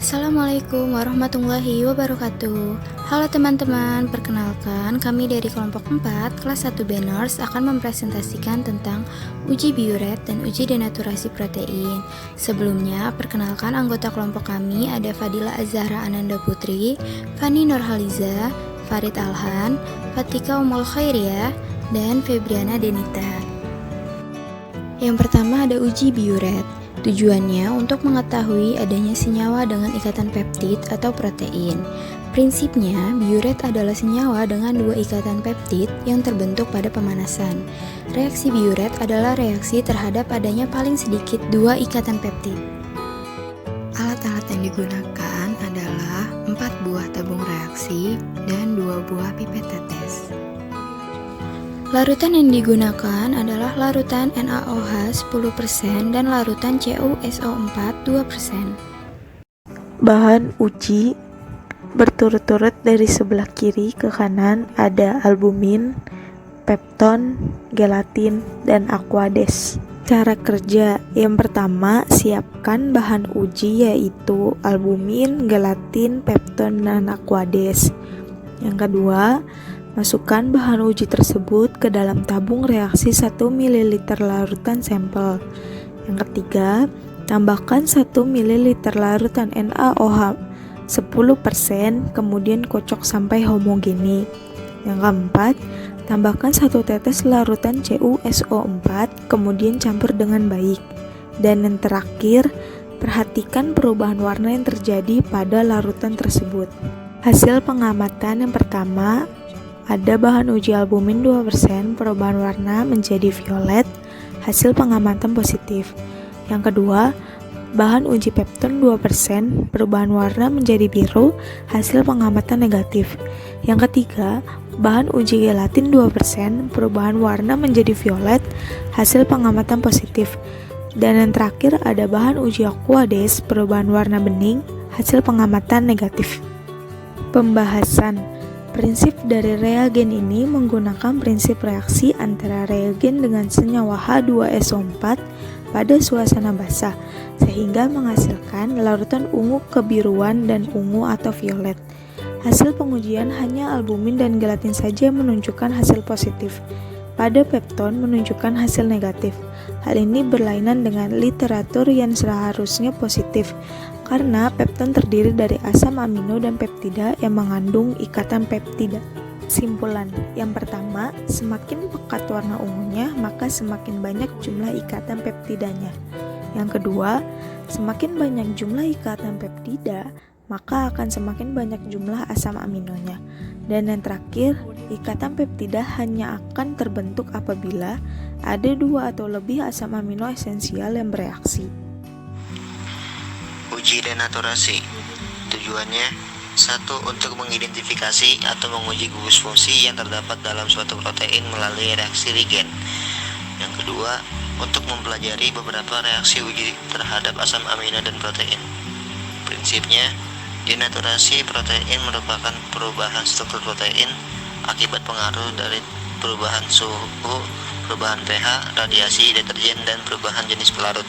Assalamualaikum warahmatullahi wabarakatuh. Halo teman-teman, perkenalkan kami dari kelompok 4 kelas 1 Beners akan mempresentasikan tentang uji biuret dan uji denaturasi protein. Sebelumnya, perkenalkan anggota kelompok kami ada Fadila Azhara Ananda Putri, Fani Nurhaliza, Farid Alhan, Fatika Umul Khairiyah, dan Febriana Denita. Yang pertama ada uji biuret. Tujuannya untuk mengetahui adanya senyawa dengan ikatan peptid atau protein. Prinsipnya, biuret adalah senyawa dengan dua ikatan peptid yang terbentuk pada pemanasan. Reaksi biuret adalah reaksi terhadap adanya paling sedikit dua ikatan peptid. Alat-alat yang digunakan adalah 4 buah tabung reaksi dan 2 buah pipet tetes. Larutan yang digunakan adalah larutan NaOH 10% dan larutan CuSO4 2%. Bahan uji berturut-turut dari sebelah kiri ke kanan ada albumin, pepton, gelatin, dan aquades. Cara kerja yang pertama, siapkan bahan uji yaitu albumin, gelatin, pepton, dan aquades. Yang kedua, masukkan bahan uji tersebut ke dalam tabung reaksi 1 ml larutan sampel. Yang ketiga, tambahkan 1 ml larutan NaOH 10%, kemudian kocok sampai homogeni. Yang keempat, tambahkan 1 tetes larutan CuSO4, kemudian campur dengan baik. Dan yang terakhir, perhatikan perubahan warna yang terjadi pada larutan tersebut. Hasil pengamatan yang pertama, ada bahan uji albumin 2%, perubahan warna menjadi violet, hasil pengamatan positif. Yang kedua, bahan uji pepton 2%, perubahan warna menjadi biru, hasil pengamatan negatif. Yang ketiga, bahan uji gelatin 2%, perubahan warna menjadi violet, hasil pengamatan positif. Dan yang terakhir ada bahan uji aquades, perubahan warna bening, hasil pengamatan negatif. Pembahasan. Prinsip dari reagen ini menggunakan prinsip reaksi antara reagen dengan senyawa H2SO4 pada suasana basah, sehingga menghasilkan larutan ungu kebiruan dan ungu atau violet. Hasil pengujian hanya albumin dan gelatin saja yang menunjukkan hasil positif. Pada pepton menunjukkan hasil negatif. Hal ini berlainan dengan literatur yang seharusnya positif, karena pepton terdiri dari asam amino dan peptida yang mengandung ikatan peptida. Simpulan yang pertama, semakin pekat warna ungunya, maka semakin banyak jumlah ikatan peptidanya. Yang kedua, semakin banyak jumlah ikatan peptida, maka akan semakin banyak jumlah asam aminonya. Dan yang terakhir, ikatan peptida hanya akan terbentuk apabila ada 2 atau lebih asam amino esensial yang bereaksi. Uji denaturasi tujuannya 1. Untuk mengidentifikasi atau menguji gugus fungsi yang terdapat dalam suatu protein melalui reaksi ligen. Yang kedua, untuk mempelajari beberapa reaksi uji terhadap asam amino dan protein. Prinsipnya, denaturasi protein merupakan perubahan struktur protein akibat pengaruh dari perubahan suhu, perubahan pH, radiasi, deterjen, dan perubahan jenis pelarut.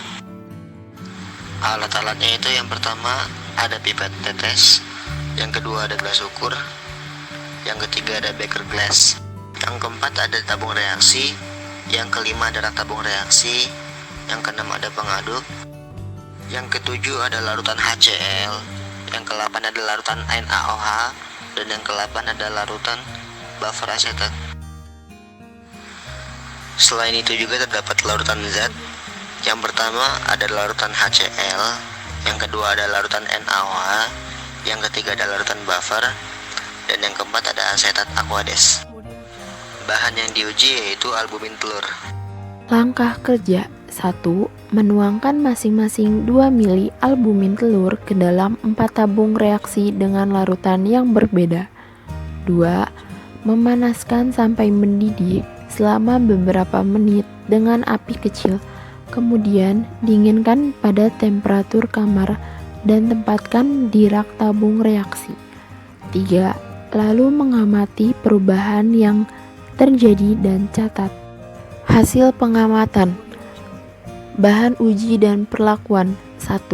Alat-alatnya itu yang pertama ada pipet tetes, yang kedua ada gelas ukur, yang ketiga ada beker glass, yang keempat ada tabung reaksi, yang kelima ada rak tabung reaksi, yang keenam ada pengaduk, yang ketujuh ada larutan HCl, yang ke-8 ada larutan NaOH, dan yang ke-8 ada larutan buffer asetat. Selain itu juga terdapat larutan zat. Yang pertama ada larutan HCl, yang kedua ada larutan NaOH, yang ketiga ada larutan buffer, dan yang keempat ada asetat aquades. Bahan yang diuji yaitu albumin telur. Langkah kerja 1. Menuangkan masing-masing 2 mili albumin telur ke dalam 4 tabung reaksi dengan larutan yang berbeda. 2. Memanaskan sampai mendidih selama beberapa menit dengan api kecil. Kemudian dinginkan pada temperatur kamar dan tempatkan di rak tabung reaksi. 3. Lalu mengamati perubahan yang terjadi dan catat. Hasil pengamatan. Bahan uji dan perlakuan. 1.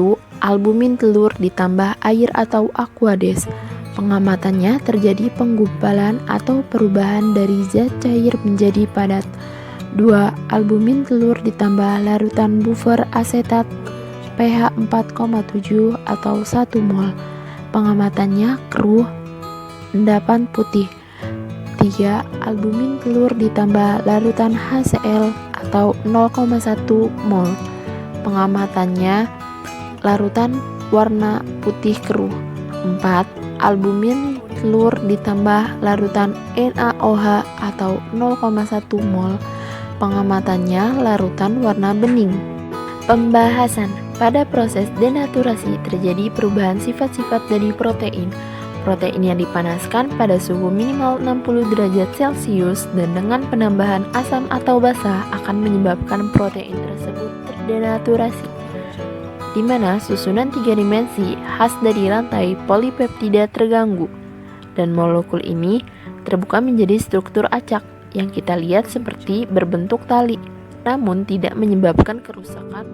albumin telur ditambah air atau aquades. Pengamatannya terjadi penggumpalan atau perubahan dari zat cair menjadi padat. 2. Albumin telur ditambah larutan buffer asetat pH 4,7 atau 1 mol. Pengamatannya keruh, endapan putih. 3. Albumin telur ditambah larutan HCl atau 0,1 mol. Pengamatannya larutan warna putih keruh. 4. Albumin telur ditambah larutan NaOH atau 0,1 mol. Pengamatannya larutan warna bening. Pembahasan. Pada proses denaturasi terjadi perubahan sifat-sifat dari protein. Protein yang dipanaskan pada suhu minimal 60 derajat Celcius dan dengan penambahan asam atau basa akan menyebabkan protein tersebut terdenaturasi, di mana susunan 3 dimensi khas dari rantai polipeptida terganggu, dan molekul ini terbuka menjadi struktur acak yang kita lihat seperti berbentuk tali, namun tidak menyebabkan kerusakan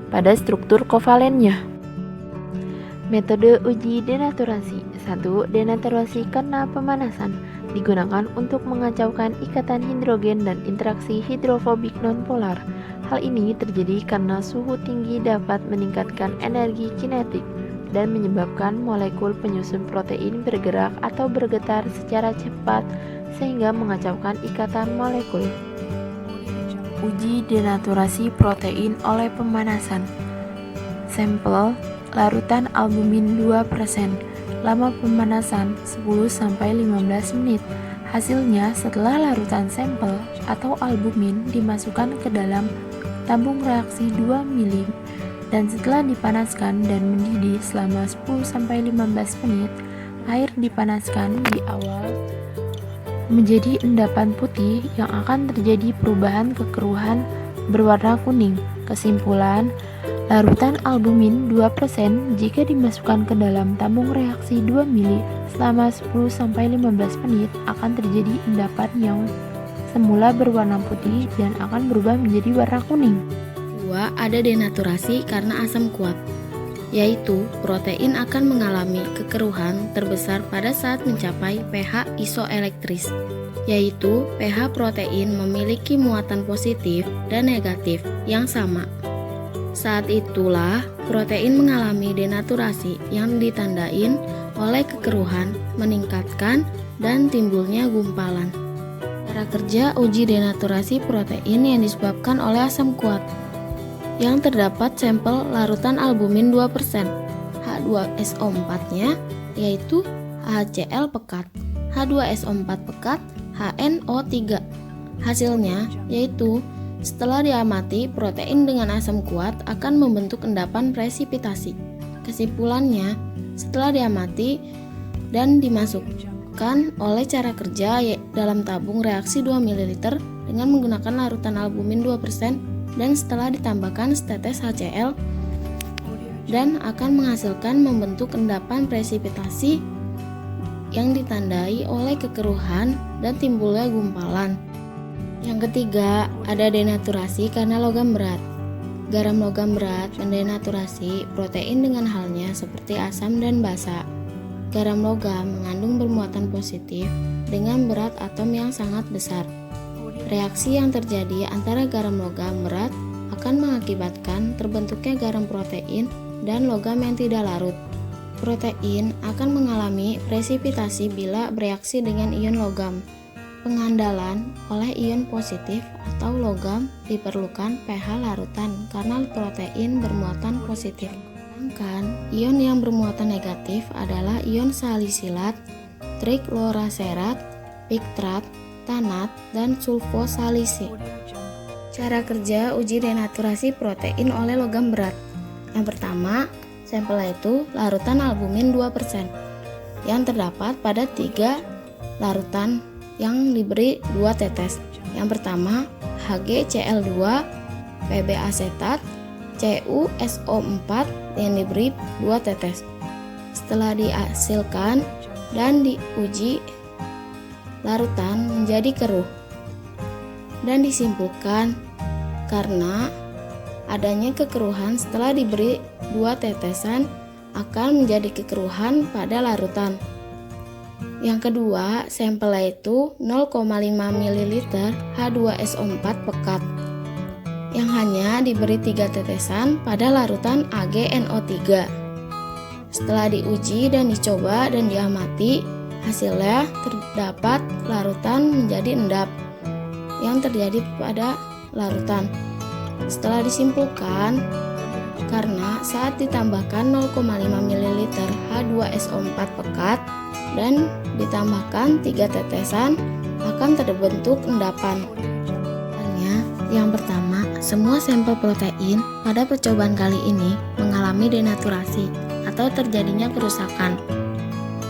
pada struktur kovalennya. Metode uji denaturasi. 1. Denaturasi karena pemanasan digunakan untuk mengacaukan ikatan hidrogen dan interaksi hidrofobik nonpolar. Hal ini terjadi karena suhu tinggi dapat meningkatkan energi kinetik dan menyebabkan molekul penyusun protein bergerak atau bergetar secara cepat sehingga mengacaukan ikatan molekul. Uji denaturasi protein oleh pemanasan. Sampel larutan albumin 2%. Lama pemanasan 10-15 menit. Hasilnya setelah larutan sampel atau albumin dimasukkan ke dalam tabung reaksi 2 ml dan setelah dipanaskan dan mendidih selama 10-15 menit, air dipanaskan di awal menjadi endapan putih yang akan terjadi perubahan kekeruhan berwarna kuning. Kesimpulan, larutan albumin 2% jika dimasukkan ke dalam tabung reaksi 2 ml selama 10-15 menit akan terjadi endapan yang semula berwarna putih dan akan berubah menjadi warna kuning. 2. Ada denaturasi karena asam kuat, yaitu protein akan mengalami kekeruhan terbesar pada saat mencapai pH isoelektris, yaitu pH protein memiliki muatan positif dan negatif yang sama. Saat itulah protein mengalami denaturasi yang ditandain oleh kekeruhan, meningkatkan, dan timbulnya gumpalan. Cara kerja uji denaturasi protein yang disebabkan oleh asam kuat. Yang terdapat sampel larutan albumin 2%, H2SO4-nya yaitu HCl pekat, H2SO4 pekat, HNO3. Hasilnya yaitu setelah diamati protein dengan asam kuat akan membentuk endapan presipitasi. Kesimpulannya, setelah diamati dan dimasukkan oleh cara kerja dalam tabung reaksi 2 ml dengan menggunakan larutan albumin 2% dan setelah ditambahkan setetes HCl dan akan menghasilkan membentuk endapan presipitasi yang ditandai oleh kekeruhan dan timbulnya gumpalan. Yang ketiga, ada denaturasi karena logam berat. Garam logam berat mendenaturasi protein dengan halnya seperti asam dan basa. Garam logam mengandung bermuatan positif dengan berat atom yang sangat besar. Reaksi yang terjadi antara garam logam berat akan mengakibatkan terbentuknya garam protein dan logam yang tidak larut. Protein akan mengalami presipitasi bila bereaksi dengan ion logam. Pengandalan oleh ion positif atau logam diperlukan pH larutan karena protein bermuatan positif. Sedangkan ion yang bermuatan negatif adalah ion salisilat, trikloraserat, piktrat, tanat, dan sulfosalisi. Cara kerja uji denaturasi protein oleh logam berat. Yang pertama, sampel itu larutan albumin 2% yang terdapat pada 3 larutan yang diberi 2 tetes. Yang pertama, HgCl2, Pb asetat, CuSO4 yang diberi 2 tetes. Setelah dihasilkan dan diuji, larutan menjadi keruh dan disimpulkan karena adanya kekeruhan setelah diberi 2 tetesan akan menjadi kekeruhan pada larutan. Yang kedua, sampelnya itu 0,5 ml H2SO4 pekat yang hanya diberi 3 tetesan pada larutan AgNO3. Setelah diuji dan dicoba dan diamati, hasilnya terdapat larutan menjadi endap yang terjadi pada larutan. Setelah disimpulkan, karena saat ditambahkan 0,5 ml H2SO4 pekat dan ditambahkan 3 tetesan akan terbentuk endapan. Yang pertama, semua sampel protein pada percobaan kali ini mengalami denaturasi atau terjadinya kerusakan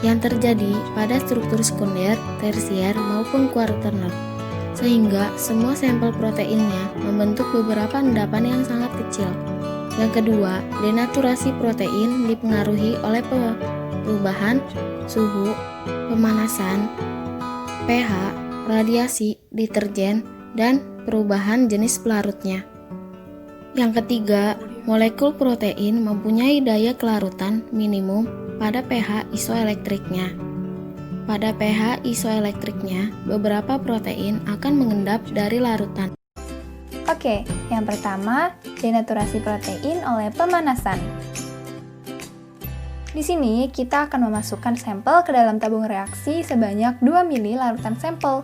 yang terjadi pada struktur sekunder, tersier, maupun kuarterner, sehingga semua sampel proteinnya membentuk beberapa endapan yang sangat kecil. Yang kedua, denaturasi protein dipengaruhi oleh perubahan suhu, pemanasan, pH, radiasi, deterjen, dan perubahan jenis pelarutnya. Yang ketiga, molekul protein mempunyai daya kelarutan minimum pada pH isoelektriknya. Pada pH isoelektriknya, beberapa protein akan mengendap dari larutan. Oke, yang pertama, denaturasi protein oleh pemanasan. Di sini, kita akan memasukkan sampel ke dalam tabung reaksi sebanyak 2 ml larutan sampel.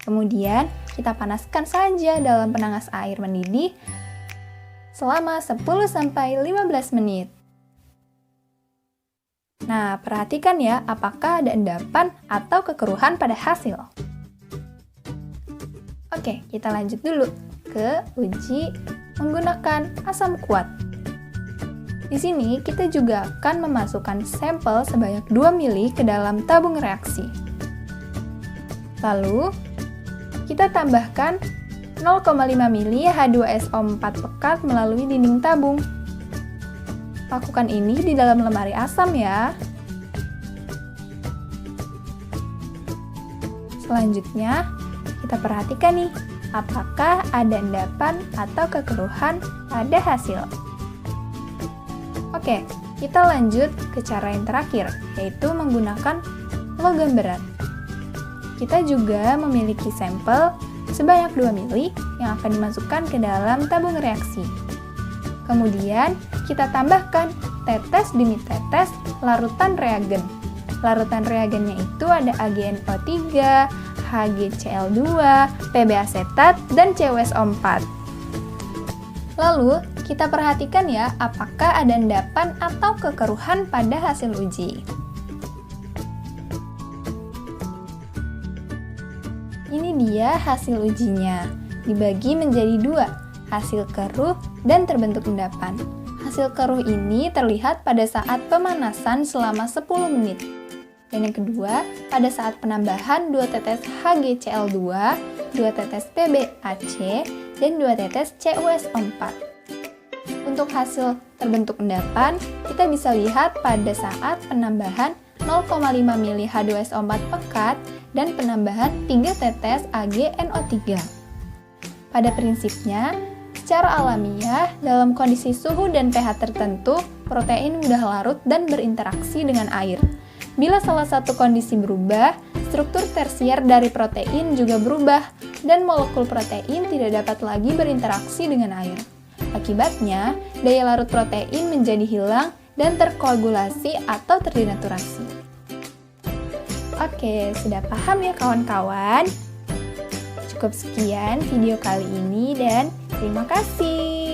Kemudian, kita panaskan saja dalam penanas air mendidih selama 10-15 menit. Nah, perhatikan ya apakah ada endapan atau kekeruhan pada hasil. Oke, kita lanjut dulu ke uji menggunakan asam kuat. Di sini kita juga akan memasukkan sampel sebanyak 2 ml ke dalam tabung reaksi. Lalu, kita tambahkan 0,5 ml H2SO4 pekat melalui dinding tabung. Lakukan ini di dalam lemari asam ya. Selanjutnya, kita perhatikan nih, apakah ada endapan atau kekeruhan pada hasil. Oke, kita lanjut ke cara yang terakhir, yaitu menggunakan logam berat. Kita juga memiliki sampel sebanyak 2 ml yang akan dimasukkan ke dalam tabung reaksi. Kemudian, kita tambahkan tetes demi tetes larutan reagen. Larutan reagennya itu ada AgNO3, HgCl2, Pb asetat, dan CuSO4. Lalu, kita perhatikan ya apakah ada endapan atau kekeruhan pada hasil uji. Ini dia hasil ujinya, dibagi menjadi 2, hasil keruh dan terbentuk endapan. Hasil keruh ini terlihat pada saat pemanasan selama 10 menit. Dan yang kedua, pada saat penambahan 2 tetes HgCl2, 2 tetes PbAc, dan 2 tetes CuSO4. Untuk hasil terbentuk endapan, kita bisa lihat pada saat penambahan 0,5 ml H2SO4 pekat dan penambahan 3 tetes AgNO3. Pada prinsipnya, secara alamiah, dalam kondisi suhu dan pH tertentu, protein mudah larut dan berinteraksi dengan air. Bila salah satu kondisi berubah, struktur tersier dari protein juga berubah, dan molekul protein tidak dapat lagi berinteraksi dengan air. Akibatnya, daya larut protein menjadi hilang dan terkoagulasi atau terdenaturasi. Oke, sudah paham ya kawan-kawan? Cukup sekian video kali ini dan terima kasih.